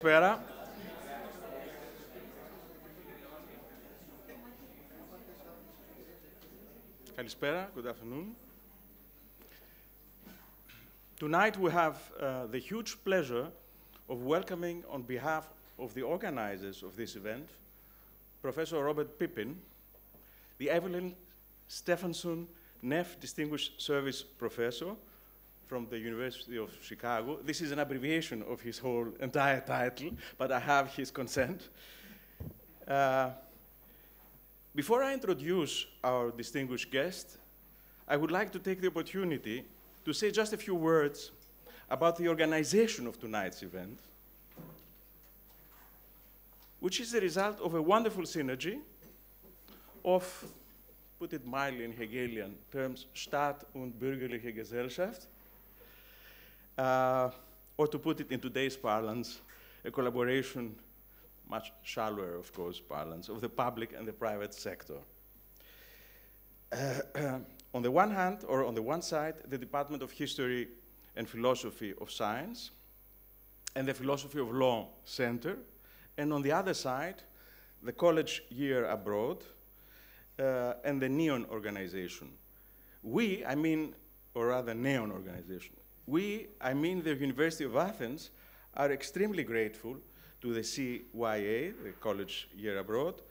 Καλησπέρα. Καλησπέρα. Good afternoon. Tonight we have the huge pleasure of welcoming on behalf of the organizers of this event, Professor Robert Pippin, the Evelyn Stefansson Neff Distinguished Service Professor from the University of Chicago. This is an abbreviation of his whole entire title, but I have his consent. Before I introduce our distinguished guest, I would like to take the opportunity to say just a few words about the organization of tonight's event, which is the result of a wonderful synergy of, put it mildly in Hegelian terms, Staat und bürgerliche Gesellschaft, or to put it in today's parlance, a collaboration, much shallower, of course, parlance, of the public and the private sector. On the one hand, or on the one side, the Department of History and Philosophy of Science and the Philosophy of Law Center, and on the other side, the College Year Abroad and the NEON organization. We, I mean, or rather NEON organization, we, I mean the University of Athens, are extremely grateful to the CYA, the College Year Abroad,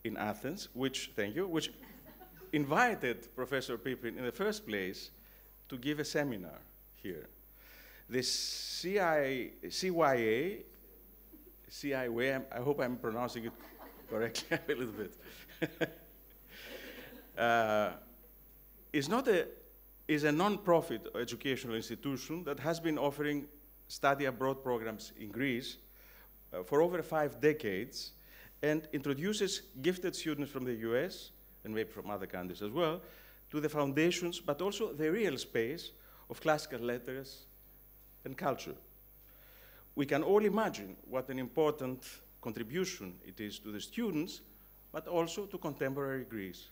in Athens, which, thank you, which invited Professor Pippin in the first place to give a seminar here. The CYA, I hope I'm pronouncing it correctly a little bit, is a non-profit educational institution that has been offering study abroad programs in Greece for over 5 decades and introduces gifted students from the US and maybe from other countries as well to the foundations, but also the real space of classical letters and culture. We can all imagine what an important contribution it is to the students, but also to contemporary Greece.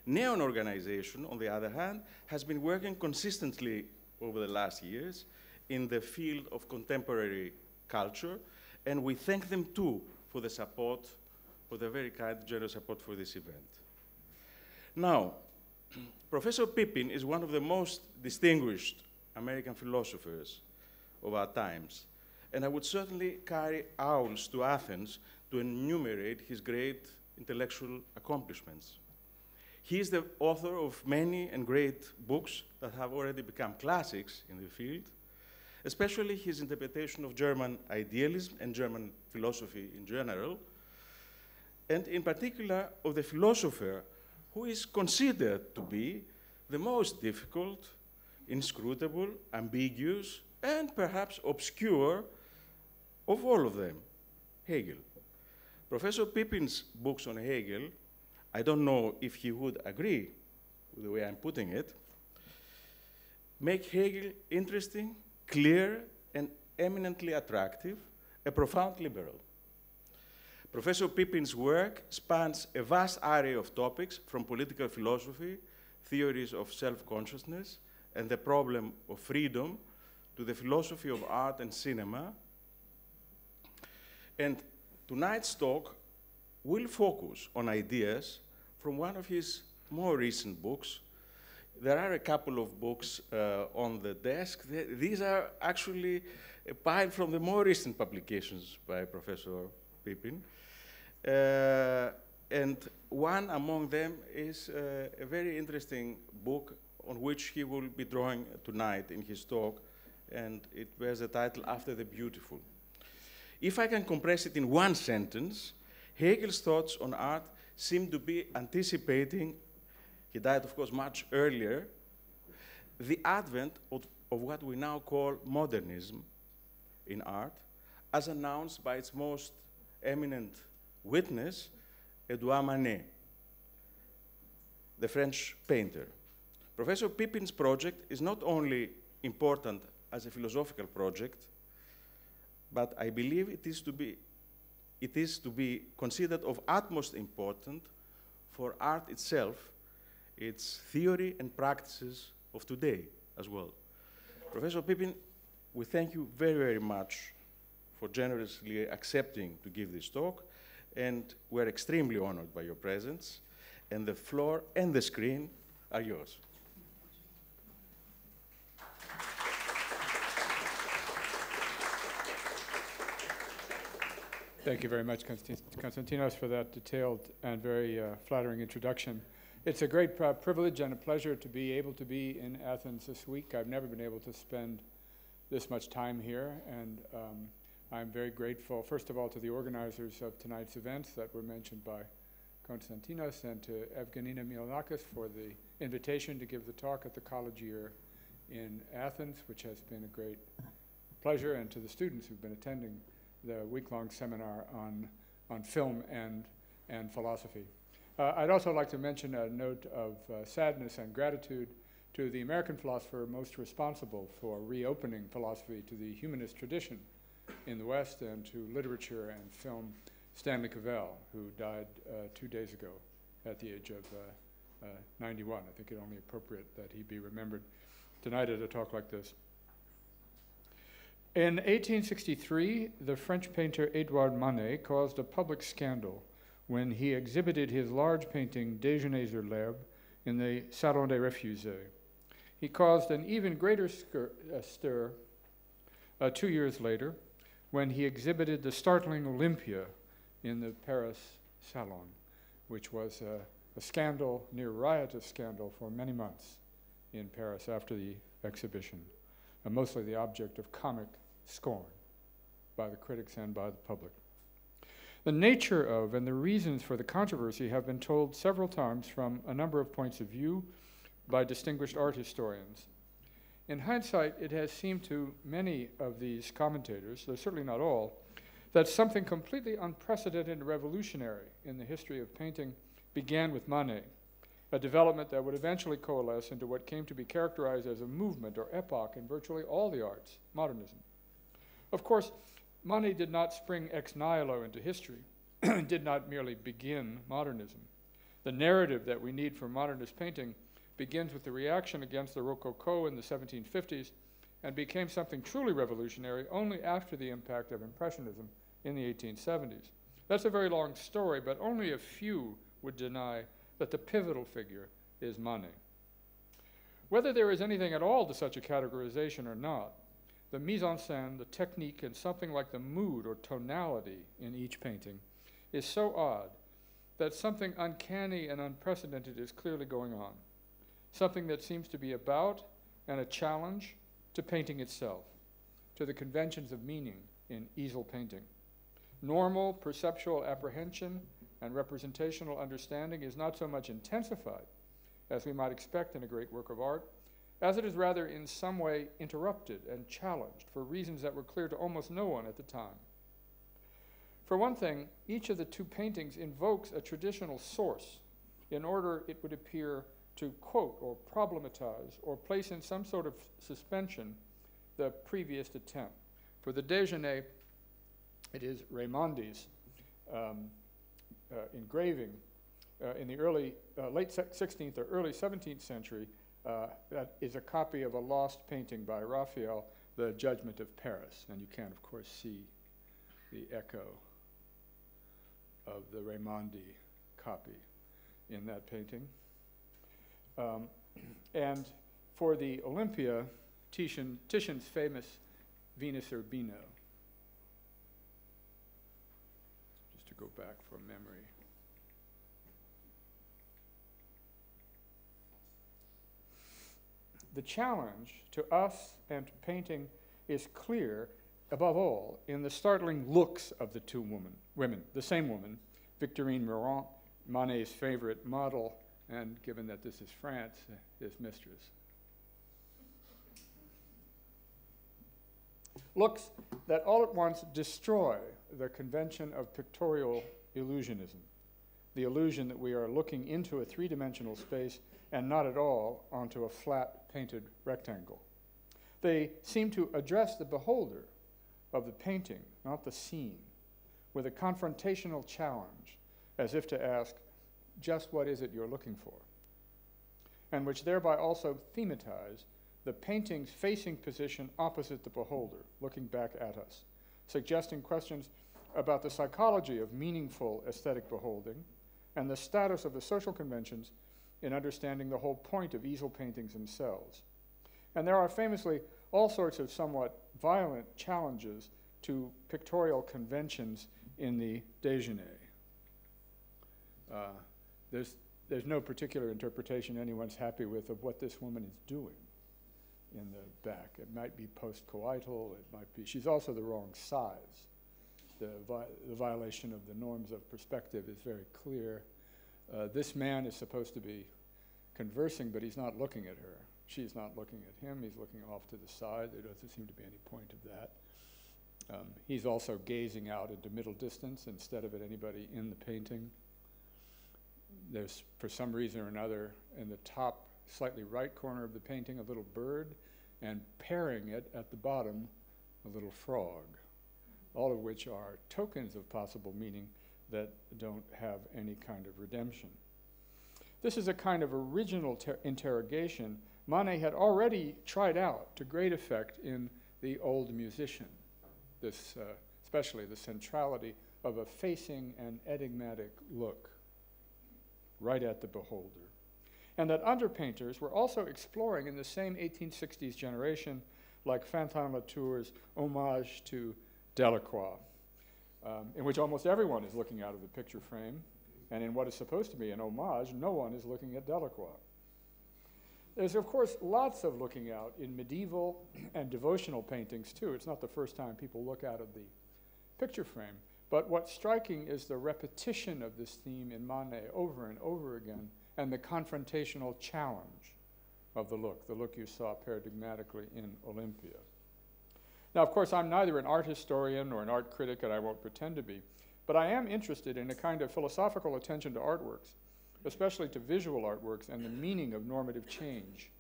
NEON organization, on the other hand, has been working consistently over the last years in the field of contemporary culture, and we thank them too for the support, for the very kind, generous support for this event. Now, Professor Pippin is one of the most distinguished American philosophers of our times, and I would certainly carry owls to Athens to enumerate his great intellectual accomplishments. He is the author of many and great books that have already become classics in the field, especially his interpretation of German idealism and German philosophy in general, and in particular of the philosopher who is considered to be the most difficult, inscrutable, ambiguous, and perhaps obscure of all of them, Hegel. Professor Pippin's books on Hegel, I don't know if he would agree with the way I'm putting it, make Hegel interesting, clear, and eminently attractive, a profound liberal. Professor Pippin's work spans a vast array of topics from political philosophy, theories of self-consciousness, and the problem of freedom, to the philosophy of art and cinema. And tonight's talk will focus on ideas from one of his more recent books. There are a couple of books on the desk. These are actually a pile from the more recent publications by Professor Pippin. And one among them is a very interesting book on which he will be drawing tonight in his talk, and it bears the title After the Beautiful. If I can compress it in one sentence, Hegel's thoughts on art seem to be anticipating, he died, of course, much earlier, the advent of what we now call modernism in art, as announced by its most eminent witness, Edouard Manet, the French painter. Professor Pippin's project is not only important as a philosophical project, but I believe it is to be considered of utmost importance for art itself, its theory and practices of today as well. Professor Pippin, we thank you very, very much for generously accepting to give this talk. And we're extremely honored by your presence. And the floor and the screen are yours. Thank you very much, Konstantinos, for that detailed and very flattering introduction. It's a great privilege and a pleasure to be able to be in Athens this week. I've never been able to spend this much time here, and I'm very grateful, first of all, to the organizers of tonight's events that were mentioned by Konstantinos, and to Evgenina Milonakis for the invitation to give the talk at the college year in Athens, which has been a great pleasure, and to the students who've been attending the week-long seminar on film and philosophy. I'd also like to mention a note of sadness and gratitude to the American philosopher most responsible for reopening philosophy to the humanist tradition in the West, and to literature and film, Stanley Cavell, who died 2 days ago at the age of 91. I think it only appropriate that he be remembered tonight at a talk like this. In 1863, the French painter Edouard Manet caused a public scandal when he exhibited his large painting Déjeuner sur l'herbe in the Salon des Réfugiés. He caused an even greater stir 2 years later when he exhibited the startling Olympia in the Paris Salon, which was a scandal, near riotous scandal, for many months in Paris after the exhibition, mostly the object of comic scorn by the critics and by the public. The nature of and the reasons for the controversy have been told several times from a number of points of view by distinguished art historians. In hindsight, it has seemed to many of these commentators, though certainly not all, that something completely unprecedented and revolutionary in the history of painting began with Manet, a development that would eventually coalesce into what came to be characterized as a movement or epoch in virtually all the arts, modernism. Of course, Manet did not spring ex nihilo into history, did not merely begin modernism. The narrative that we need for modernist painting begins with the reaction against the Rococo in the 1750s and became something truly revolutionary only after the impact of Impressionism in the 1870s. That's a very long story, but only a few would deny that the pivotal figure is Manet. Whether there is anything at all to such a categorization or not, the mise-en-scène, the technique, and something like the mood or tonality in each painting is so odd that something uncanny and unprecedented is clearly going on, something that seems to be about and a challenge to painting itself, to the conventions of meaning in easel painting. Normal perceptual apprehension and representational understanding is not so much intensified as we might expect in a great work of art, as it is rather in some way interrupted and challenged for reasons that were clear to almost no one at the time. For one thing, each of the two paintings invokes a traditional source in order, it would appear, to quote or problematize or place in some sort of suspension the previous attempt. For the Déjeuner, it is Raimondi's engraving in the late 16th or early 17th century. That is a copy of a lost painting by Raphael, The Judgment of Paris. And you can, of course, see the echo of the Raimondi copy in that painting. And for the Olympia, Titian's famous Venus Urbino. Just to go back from memory. The challenge to us and to painting is clear, above all, in the startling looks of the two women, the same woman, Victorine Meurent, Manet's favorite model, and given that this is France, his mistress. Looks that all at once destroy the convention of pictorial illusionism, the illusion that we are looking into a three-dimensional space and not at all onto a flat painted rectangle. They seem to address the beholder of the painting, not the scene, with a confrontational challenge, as if to ask, just what is it you're looking for? And which thereby also thematize the painting's facing position opposite the beholder, looking back at us, suggesting questions about the psychology of meaningful aesthetic beholding and the status of the social conventions in understanding the whole point of easel paintings themselves. And there are famously all sorts of somewhat violent challenges to pictorial conventions in the déjeuner. There's no particular interpretation anyone's happy with of what this woman is doing in the back. It might be post-coital, it might be, she's also the wrong size. The violation of the norms of perspective is very clear. This man is supposed to be conversing, but he's not looking at her. She's not looking at him, he's looking off to the side. There doesn't seem to be any point of that. He's also gazing out into middle distance instead of at anybody in the painting. There's, for some reason or another, in the top slightly right corner of the painting, a little bird, and pairing it at the bottom, a little frog, all of which are tokens of possible meaning that don't have any kind of redemption. This is a kind of original interrogation Manet had already tried out to great effect in The Old Musician, this, especially the centrality of a facing and enigmatic look right at the beholder. And that underpainters were also exploring in the same 1860s generation, like Fantin Latour's homage to Delacroix, in which almost everyone is looking out of the picture frame, and in what is supposed to be an homage, no one is looking at Delacroix. There's, of course, lots of looking out in medieval and devotional paintings, too. It's not the first time people look out of the picture frame. But what's striking is the repetition of this theme in Manet over and over again, and the confrontational challenge of the look you saw paradigmatically in Olympia. Now, of course, I'm neither an art historian or an art critic, and I won't pretend to be, but I am interested in a kind of philosophical attention to artworks, especially to visual artworks and the meaning of normative change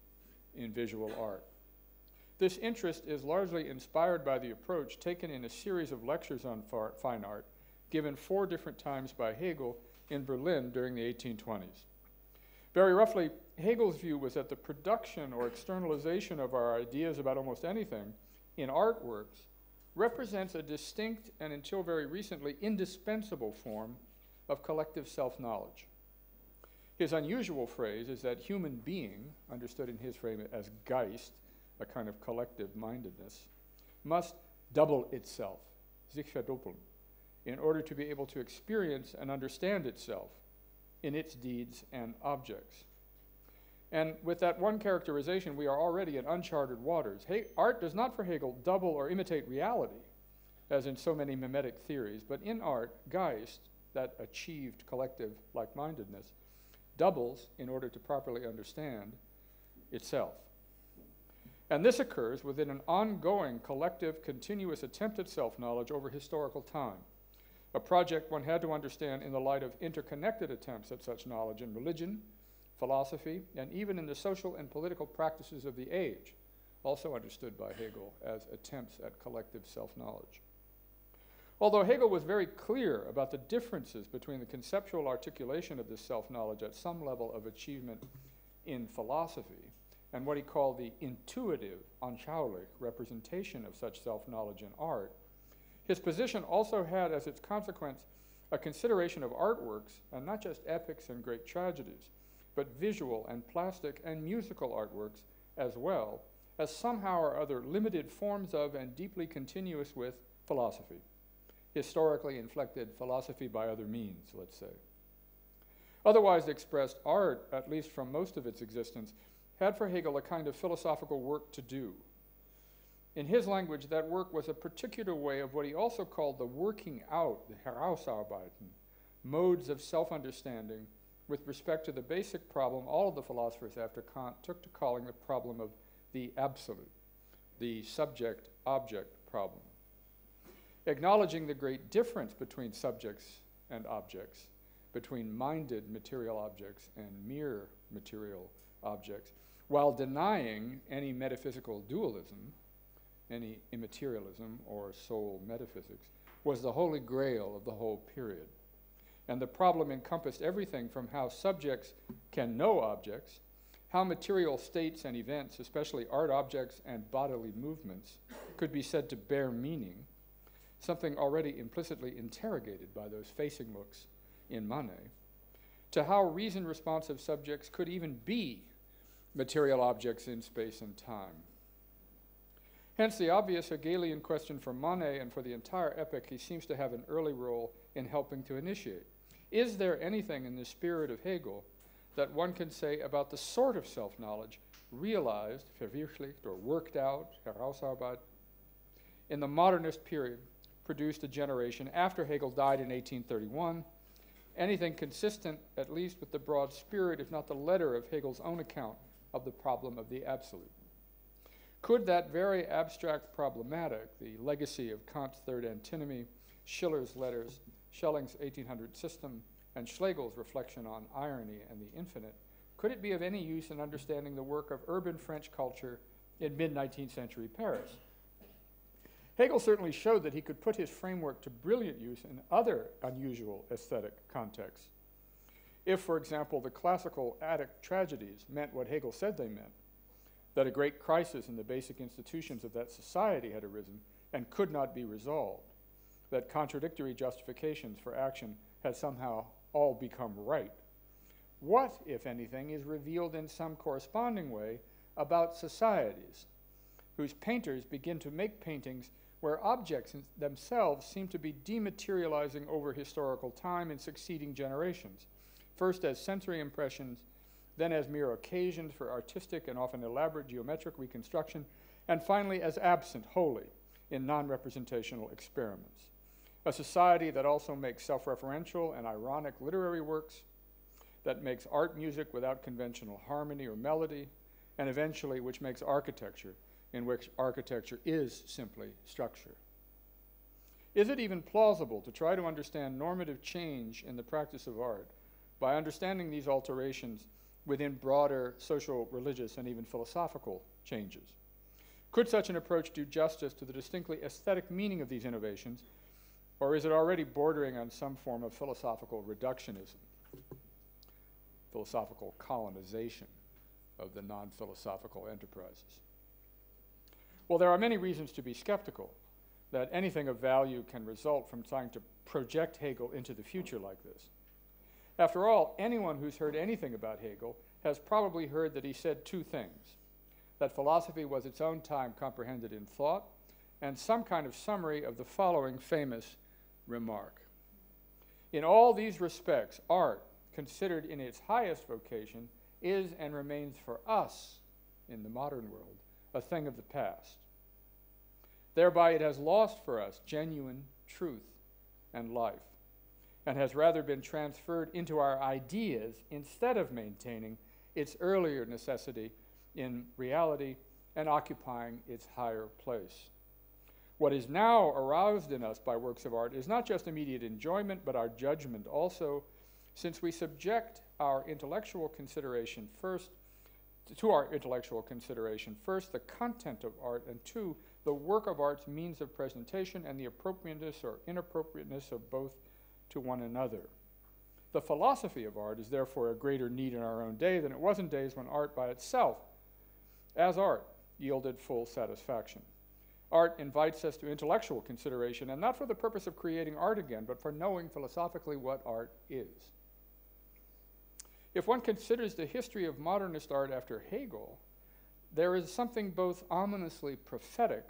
in visual art. This interest is largely inspired by the approach taken in a series of lectures on fine art given 4 different times by Hegel in Berlin during the 1820s. Very roughly, Hegel's view was that the production or externalization of our ideas about almost anything in artworks represents a distinct and until very recently indispensable form of collective self-knowledge. His unusual phrase is that human being, understood in his frame as Geist, a kind of collective mindedness, must double itself, sich verdoppeln, in order to be able to experience and understand itself in its deeds and objects. And with that one characterization, we are already in uncharted waters. Art does not, for Hegel, double or imitate reality, as in so many mimetic theories, but in art, Geist, that achieved collective like-mindedness, doubles in order to properly understand itself. And this occurs within an ongoing collective, continuous attempt at self-knowledge over historical time, a project one had to understand in the light of interconnected attempts at such knowledge in religion, philosophy, and even in the social and political practices of the age, also understood by Hegel as attempts at collective self-knowledge. Although Hegel was very clear about the differences between the conceptual articulation of this self-knowledge at some level of achievement in philosophy and what he called the intuitive, anschaulich representation of such self-knowledge in art, his position also had as its consequence a consideration of artworks, and not just epics and great tragedies, but visual and plastic and musical artworks as well, as somehow or other limited forms of and deeply continuous with philosophy. Historically inflected philosophy by other means, let's say. Otherwise expressed, art, at least from most of its existence, had for Hegel a kind of philosophical work to do. In his language, that work was a particular way of what he also called the working out, the Herausarbeiten, modes of self-understanding with respect to the basic problem all of the philosophers after Kant took to calling the problem of the absolute, the subject-object problem. Acknowledging the great difference between subjects and objects, between minded material objects and mere material objects, while denying any metaphysical dualism, any immaterialism or soul metaphysics, was the holy grail of the whole period. And the problem encompassed everything from how subjects can know objects, how material states and events, especially art objects and bodily movements, could be said to bear meaning, something already implicitly interrogated by those facing looks in Manet, to how reason-responsive subjects could even be material objects in space and time. Hence, the obvious Hegelian question for Manet and for the entire epoch he seems to have an early role in helping to initiate. Is there anything in the spirit of Hegel that one can say about the sort of self-knowledge realized, verwirklicht, or worked out, herausarbeitet, in the modernist period, produced a generation after Hegel died in 1831, anything consistent, at least with the broad spirit, if not the letter, of Hegel's own account of the problem of the absolute? Could that very abstract problematic, the legacy of Kant's third antinomy, Schiller's letters, Schelling's 1800 system, and Schlegel's reflection on irony and the infinite, could it be of any use in understanding the work of urban French culture in mid-19th century Paris? Hegel certainly showed that he could put his framework to brilliant use in other unusual aesthetic contexts. If, for example, the classical Attic tragedies meant what Hegel said they meant, that a great crisis in the basic institutions of that society had arisen and could not be resolved, that contradictory justifications for action had somehow all become right, what, if anything, is revealed in some corresponding way about societies whose painters begin to make paintings where objects themselves seem to be dematerializing over historical time in succeeding generations, first as sensory impressions, then as mere occasions for artistic and often elaborate geometric reconstruction, and finally as absent wholly in non-representational experiments. A society that also makes self-referential and ironic literary works, that makes art music without conventional harmony or melody, and eventually which makes architecture, in which architecture is simply structure. Is it even plausible to try to understand normative change in the practice of art by understanding these alterations within broader social, religious, and even philosophical changes? Could such an approach do justice to the distinctly aesthetic meaning of these innovations, or is it already bordering on some form of philosophical reductionism, philosophical colonization of the non-philosophical enterprises? Well, there are many reasons to be skeptical that anything of value can result from trying to project Hegel into the future like this. After all, anyone who's heard anything about Hegel has probably heard that he said two things: that philosophy was its own time comprehended in thought, and some kind of summary of the following famous remark: in all these respects, art, considered in its highest vocation, is and remains for us, in the modern world, a thing of the past. Thereby it has lost for us genuine truth and life, and has rather been transferred into our ideas instead of maintaining its earlier necessity in reality and occupying its higher place. What is now aroused in us by works of art is not just immediate enjoyment, but our judgment also, since we subject our intellectual consideration first, the content of art, and two, the work of art's means of presentation and the appropriateness or inappropriateness of both to one another. The philosophy of art is therefore a greater need in our own day than it was in days when art by itself, as art, yielded full satisfaction. Art invites us to intellectual consideration, and not for the purpose of creating art again, but for knowing philosophically what art is. If one considers the history of modernist art after Hegel, there is something both ominously prophetic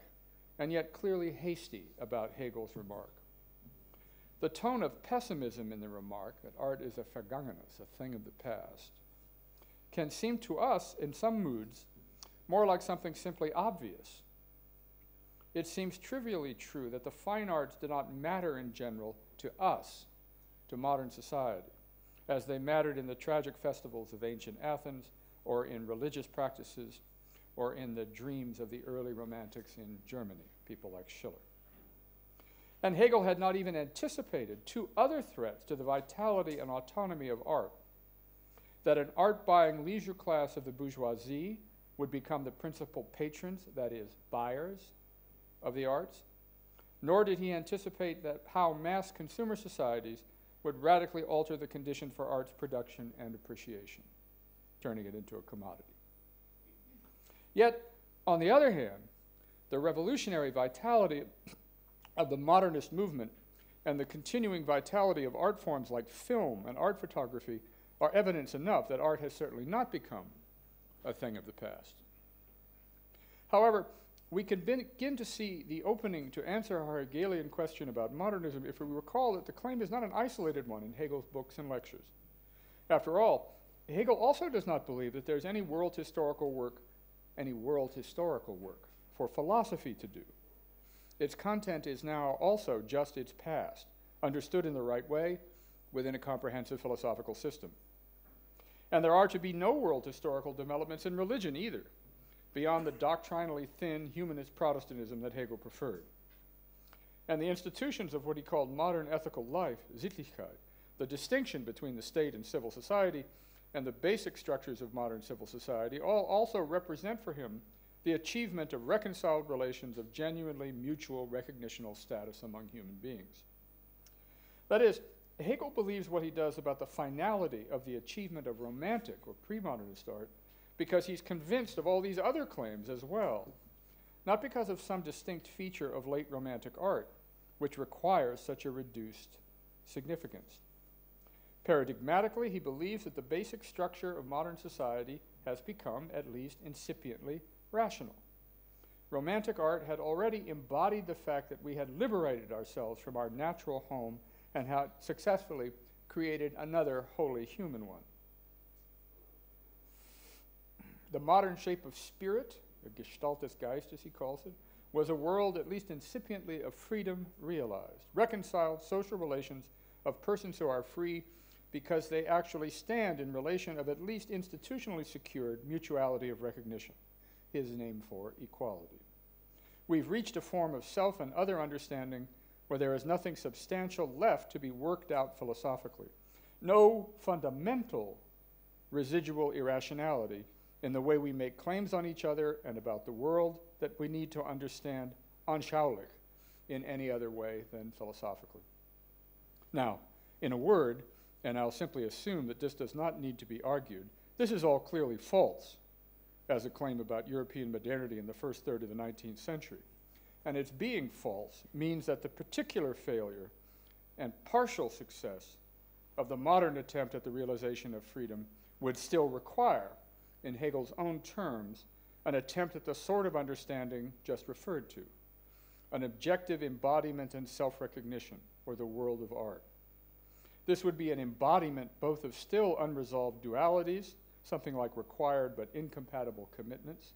and yet clearly hasty about Hegel's remark. The tone of pessimism in the remark, that art is a Vergangenes, a thing of the past, can seem to us, in some moods, more like something simply obvious. It seems trivially true that the fine arts do not matter in general to us, to modern society, as they mattered in the tragic festivals of ancient Athens, or in religious practices, or in the dreams of the early romantics in Germany, people like Schiller. And Hegel had not even anticipated two other threats to the vitality and autonomy of art: that an art-buying leisure class of the bourgeoisie would become the principal patrons, that is, buyers, of the arts, nor did he anticipate that how mass consumer societies would radically alter the condition for art's production and appreciation, turning it into a commodity. Yet, on the other hand, the revolutionary vitality of the modernist movement and the continuing vitality of art forms like film and art photography are evidence enough that art has certainly not become a thing of the past. However, we can begin to see the opening to answer our Hegelian question about modernism if we recall that the claim is not an isolated one in Hegel's books and lectures. After all, Hegel also does not believe that there's any world historical work for philosophy to do. Its content is now also just its past, understood in the right way within a comprehensive philosophical system. And there are to be no world historical developments in religion either, beyond the doctrinally thin humanist Protestantism that Hegel preferred. And the institutions of what he called modern ethical life, Sittlichkeit, the distinction between the state and civil society, and the basic structures of modern civil society all also represent for him the achievement of reconciled relations of genuinely mutual recognitional status among human beings. That is, Hegel believes what he does about the finality of the achievement of romantic or pre-modernist art because he's convinced of all these other claims as well, not because of some distinct feature of late romantic art, which requires such a reduced significance. Paradigmatically, he believes that the basic structure of modern society has become, at least incipiently, rational. Romantic art had already embodied the fact that we had liberated ourselves from our natural home and had successfully created another wholly human one. The modern shape of spirit, the Gestalt des Geistes, he calls it, was a world at least incipiently of freedom realized, reconciled social relations of persons who are free because they actually stand in relation of at least institutionally secured mutuality of recognition, his name for equality. We've reached a form of self and other understanding where there is nothing substantial left to be worked out philosophically, no fundamental residual irrationality in the way we make claims on each other and about the world that we need to understand anschaulich in any other way than philosophically. Now, in a word, and I'll simply assume that this does not need to be argued, this is all clearly false as a claim about European modernity in the first third of the 19th century. And its being false means that the particular failure and partial success of the modern attempt at the realization of freedom would still require, in Hegel's own terms, an attempt at the sort of understanding just referred to, an objective embodiment and self-recognition, or the world of art. This would be an embodiment both of still unresolved dualities, something like required but incompatible commitments,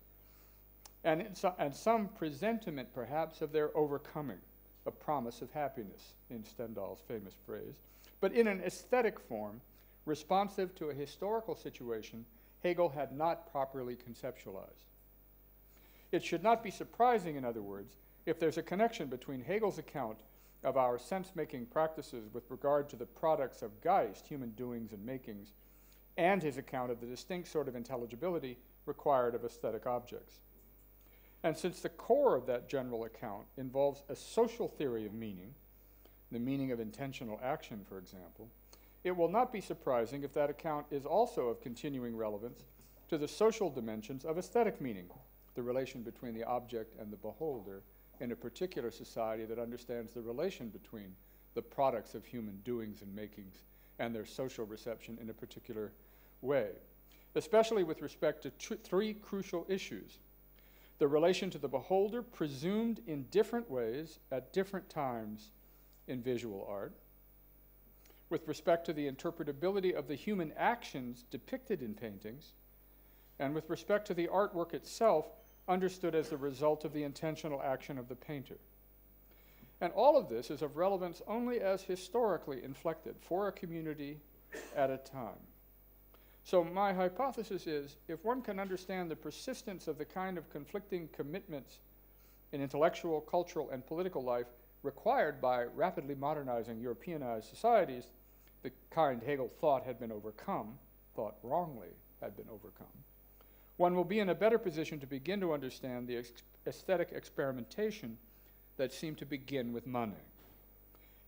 and some presentiment, perhaps, of their overcoming, a promise of happiness, in Stendhal's famous phrase, but in an aesthetic form, responsive to a historical situation Hegel had not properly conceptualized. It should not be surprising, in other words, if there's a connection between Hegel's account of our sense-making practices with regard to the products of Geist, human doings and makings, and his account of the distinct sort of intelligibility required of aesthetic objects. And since the core of that general account involves a social theory of meaning, the meaning of intentional action, for example, it will not be surprising if that account is also of continuing relevance to the social dimensions of aesthetic meaning, the relation between the object and the beholder in a particular society that understands the relation between the products of human doings and makings and their social reception in a particular way, especially with respect to three crucial issues: the relation to the beholder presumed in different ways at different times in visual art, with respect to the interpretability of the human actions depicted in paintings, and with respect to the artwork itself understood as the result of the intentional action of the painter. And all of this is of relevance only as historically inflected for a community at a time. So my hypothesis is, if one can understand the persistence of the kind of conflicting commitments in intellectual, cultural, and political life required by rapidly modernizing Europeanized societies, the kind Hegel thought had been overcome, thought wrongly had been overcome, one will be in a better position to begin to understand the aesthetic experimentation that seemed to begin with Manet.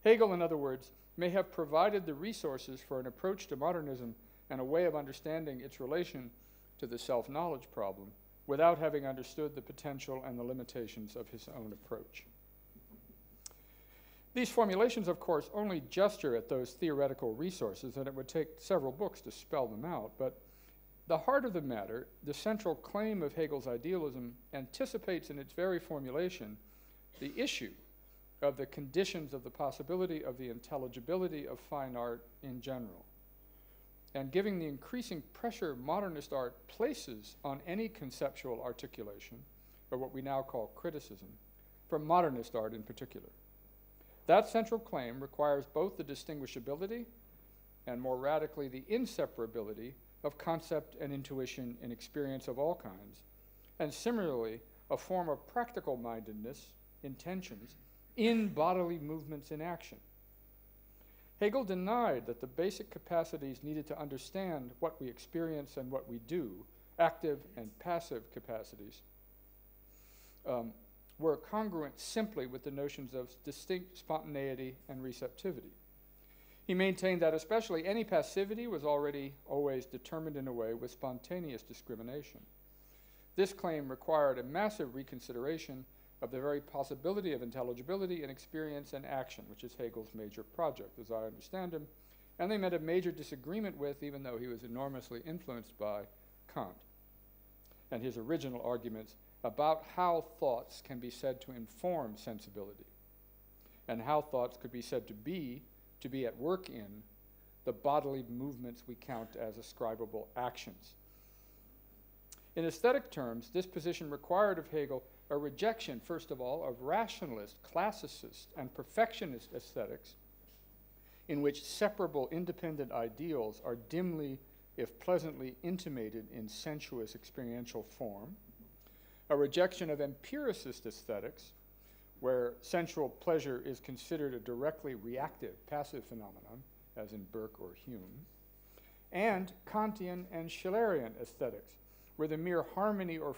Hegel, in other words, may have provided the resources for an approach to modernism and a way of understanding its relation to the self-knowledge problem without having understood the potential and the limitations of his own approach. These formulations, of course, only gesture at those theoretical resources, and it would take several books to spell them out. But the heart of the matter, the central claim of Hegel's idealism, anticipates in its very formulation the issue of the conditions of the possibility of the intelligibility of fine art in general. And giving the increasing pressure modernist art places on any conceptual articulation, or what we now call criticism, for modernist art in particular. That central claim requires both the distinguishability and, more radically, the inseparability of concept and intuition in experience of all kinds, and similarly, a form of practical mindedness, intentions, in bodily movements in action. Hegel denied that the basic capacities needed to understand what we experience and what we do, active and passive capacities, were congruent simply with the notions of distinct spontaneity and receptivity. He maintained that especially any passivity was already always determined in a way with spontaneous discrimination. This claim required a massive reconsideration of the very possibility of intelligibility in experience and action, which is Hegel's major project, as I understand him, and they met a major disagreement with, even though he was enormously influenced by Kant and his original arguments about how thoughts can be said to inform sensibility, and how thoughts could be said to be at work in the bodily movements we count as ascribable actions. In aesthetic terms, this position required of Hegel a rejection, first of all, of rationalist, classicist, and perfectionist aesthetics, in which separable independent ideals are dimly, if pleasantly, intimated in sensuous experiential form, a rejection of empiricist aesthetics, where sensual pleasure is considered a directly reactive, passive phenomenon, as in Burke or Hume, and Kantian and Schillerian aesthetics, where the mere harmony or